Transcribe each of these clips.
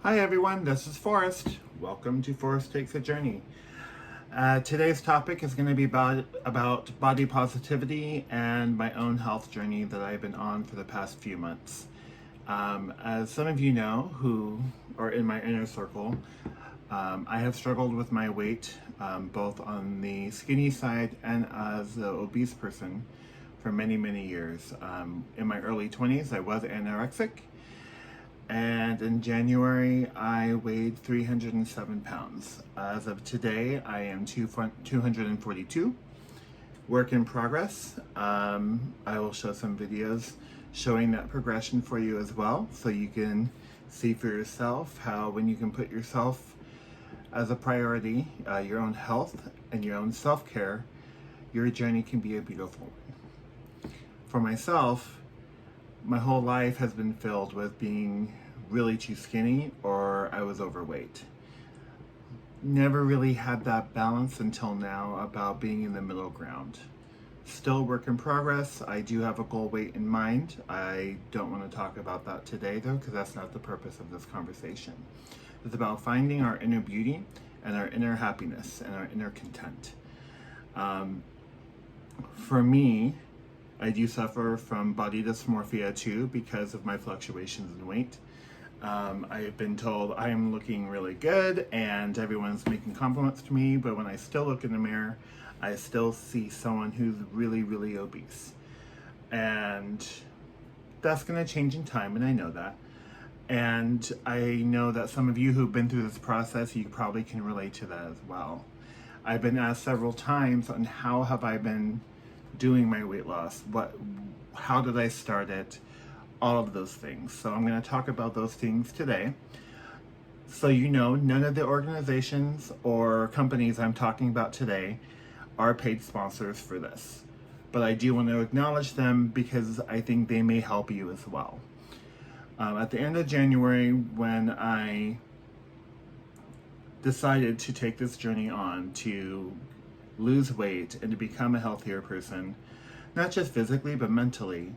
Hi everyone, this is Forrest. Welcome to Forrest Takes a Journey. Today's topic is going to be about body positivity and my own health journey that I've been on for the past few months. As some of you know who are in my inner circle, I have struggled with my weight, both on the skinny side and as an obese person for many, many years. In my early 20s, I was anorexic. And in January, I weighed 307 pounds. As of today, I am 242. Work in progress. I will show some videos showing that progression for you as well, so you can see for yourself how when you can put yourself as a priority, your own health and your own self-care, your journey can be a beautiful one. For myself, my whole life has been filled with being really too skinny or I was overweight. Never really had that balance until now about being in the middle ground. Still work in progress. I do have a goal weight in mind. I don't want to talk about that today though, because that's not the purpose of this conversation. It's about finding our inner beauty and our inner happiness and our inner content. For me, I do suffer from body dysmorphia too because of my fluctuations in weight. I've been told I am looking really good and everyone's making compliments to me, but when I still look in the mirror, I still see someone who's really, really obese. And that's going to change in time, and I know that. And I know that some of you who've been through this process, you probably can relate to that as well. I've been asked several times on how have I been doing my weight loss, how did I start it, all of those things. So I'm going to talk about those things today. So you know, none of the organizations or companies I'm talking about today are paid sponsors for this, but I do want to acknowledge them because I think they may help you as well. At the end of January, when I decided to take this journey on to lose weight and to become a healthier person, not just physically, but mentally,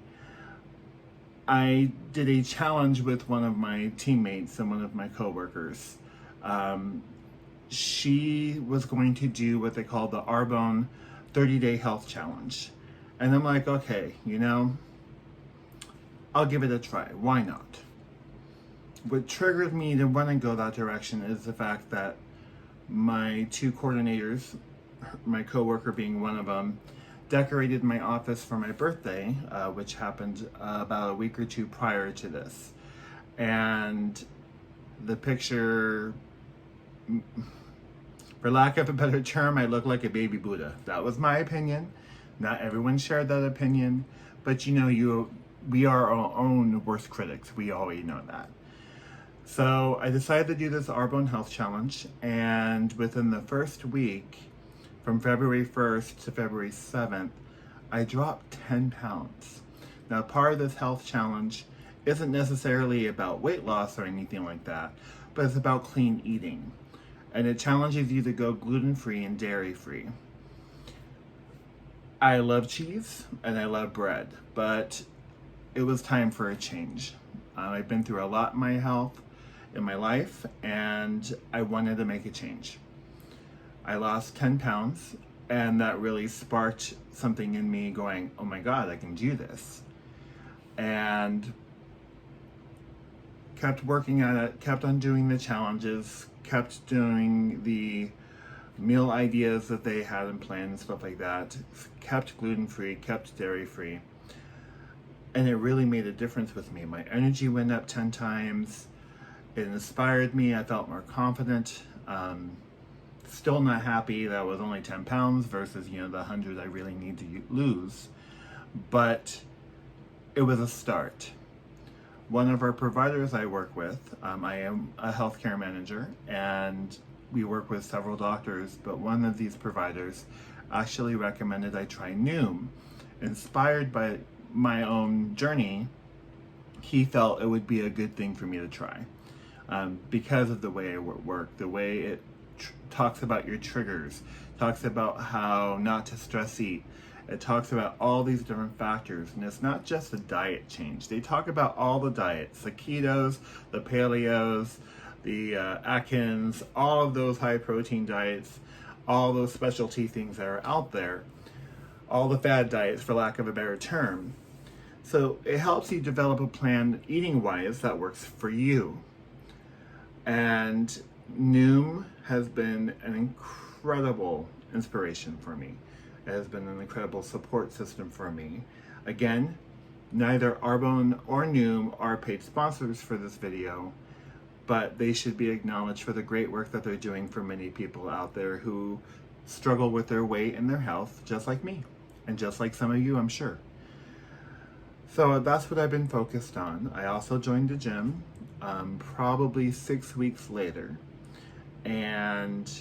I did a challenge with one of my teammates and one of my coworkers. She was going to do what they call the Arbonne 30-day health challenge. And I'm like, okay, I'll give it a try. Why not? What triggered me to want to go that direction is the fact that my two coordinators, my coworker being one of them, decorated my office for my birthday, which happened about a week or two prior to this. And the picture, for lack of a better term, I look like a baby Buddha. That was my opinion. Not everyone shared that opinion, but we are our own worst critics. We already know that. So I decided to do this Arbonne Health Challenge, and within the first week, from February 1st to February 7th, I dropped 10 pounds. Now, part of this health challenge isn't necessarily about weight loss or anything like that, but it's about clean eating. And it challenges you to go gluten-free and dairy-free. I love cheese and I love bread, but it was time for a change. I've been through a lot in my health, in my life, and I wanted to make a change. I lost 10 pounds, and that really sparked something in me going, oh my God, I can do this. And kept working at it, kept on doing the challenges, kept doing the meal ideas that they had in plan and stuff like that, kept gluten-free, kept dairy-free. And it really made a difference with me. My energy went up 10 times. It inspired me. I felt more confident. Still not happy that I was only 10 pounds versus, the 100 I really need to lose. But it was a start. One of our providers I work with, I am a healthcare manager, and we work with several doctors, but one of these providers actually recommended I try Noom. Inspired by my own journey, he felt it would be a good thing for me to try. Because of the way I work, the way it talks about your triggers, talks about how not to stress eat. It talks about all these different factors, and it's not just a diet change. They talk about all the diets, the ketos, the paleos, the Atkins, all of those high protein diets, all those specialty things that are out there, all the fad diets, for lack of a better term. So it helps you develop a plan eating-wise that works for you. And Noom has been an incredible inspiration for me. It has been an incredible support system for me. Again, neither Arbonne or Noom are paid sponsors for this video, but they should be acknowledged for the great work that they're doing for many people out there who struggle with their weight and their health, just like me, and just like some of you, I'm sure. So that's what I've been focused on. I also joined the gym probably 6 weeks later, and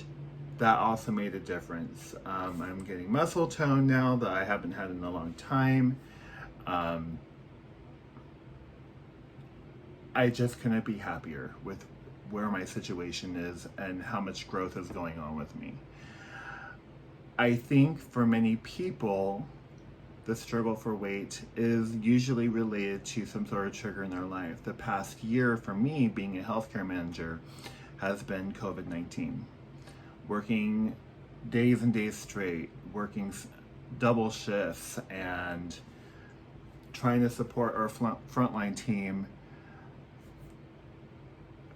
that also made a difference. I'm getting muscle tone now that I haven't had in a long time. I just couldn't be happier with where my situation is and how much growth is going on with me. I think for many people, the struggle for weight is usually related to some sort of trigger in their life. The past year for me, being a healthcare manager, has been COVID-19. Working days and days straight, working double shifts, and trying to support our frontline team.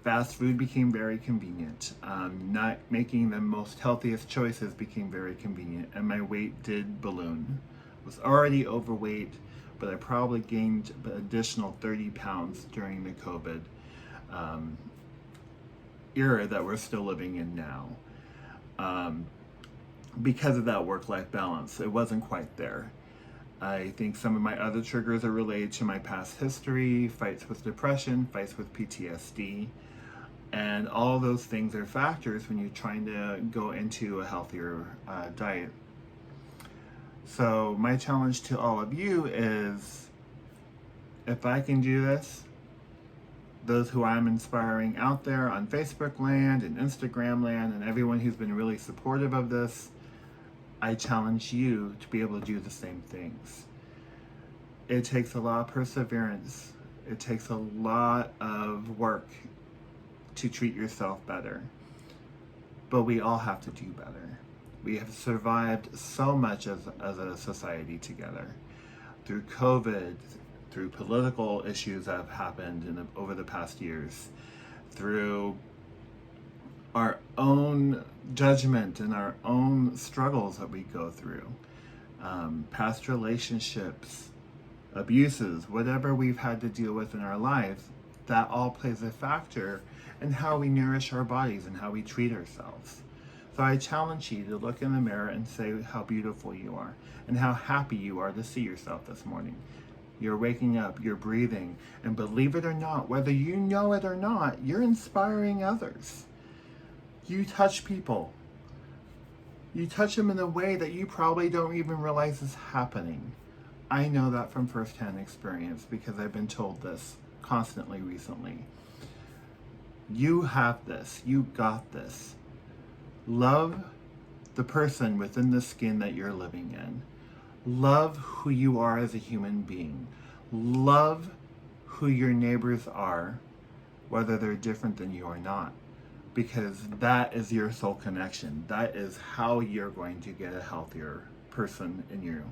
Fast food became very convenient. Not making the most healthiest choices became very convenient, and my weight did balloon. I was already overweight, but I probably gained an additional 30 pounds during the COVID era that we're still living in now. Because of that work-life balance, it wasn't quite there. I think some of my other triggers are related to my past history, fights with depression, fights with PTSD, and all those things are factors when you're trying to go into a healthier diet. So my challenge to all of you is, if I can do this, those who I'm inspiring out there on Facebook land and Instagram land and everyone who's been really supportive of this, I challenge you to be able to do the same things. It takes a lot of perseverance. It takes a lot of work to treat yourself better. But we all have to do better. We have survived so much as a society together. Through COVID, through political issues that have happened over the past years, through our own judgment and our own struggles that we go through, past relationships, abuses, whatever we've had to deal with in our lives, that all plays a factor in how we nourish our bodies and how we treat ourselves. So I challenge you to look in the mirror and say how beautiful you are and how happy you are to see yourself this morning. You're waking up, you're breathing, and believe it or not, whether you know it or not, you're inspiring others. You touch people. You touch them in a way that you probably don't even realize is happening. I know that from firsthand experience because I've been told this constantly recently. You have this. You got this. Love the person within the skin that you're living in. Love who you are as a human being. Love who your neighbors are, whether they're different than you or not, because that is your soul connection. That is how you're going to get a healthier person in you,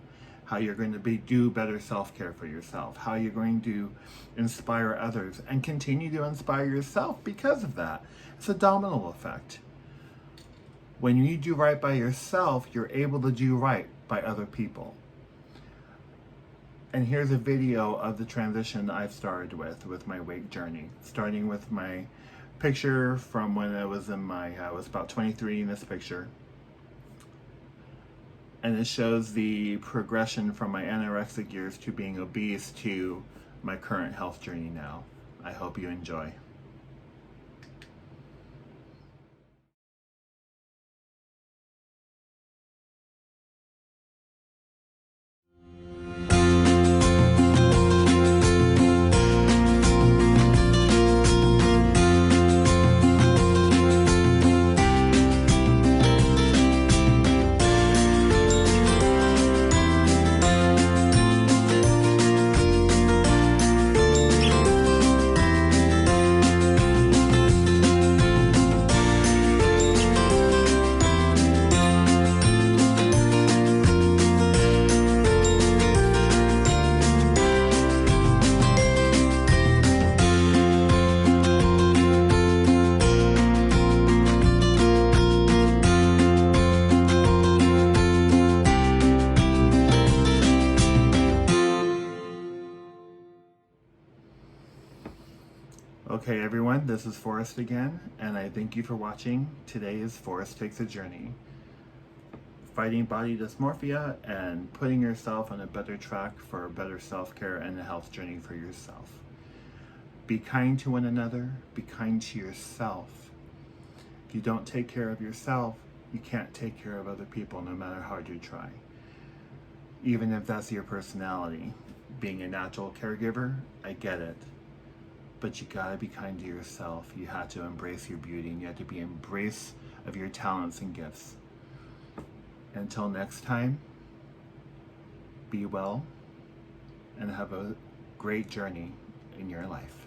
how you're going to do better self-care for yourself, how you're going to inspire others and continue to inspire yourself because of that. It's a domino effect. When you do right by yourself, you're able to do right by other people. And here's a video of the transition I've started with my weight journey, starting with my picture from when I was I was about 23 in this picture. And it shows the progression from my anorexic years to being obese to my current health journey now. I hope you enjoy. everyone, this is Forrest again, and I thank you for watching. Today is Forrest Takes a Journey. Fighting body dysmorphia and putting yourself on a better track for a better self-care and a health journey for yourself. Be kind to one another, be kind to yourself. If you don't take care of yourself, you can't take care of other people no matter how hard you try. Even if that's your personality. Being a natural caregiver, I get it. But you gotta be kind to yourself. You have to embrace your beauty, and you have to be embrace of your talents and gifts. Until next time, be well and have a great journey in your life.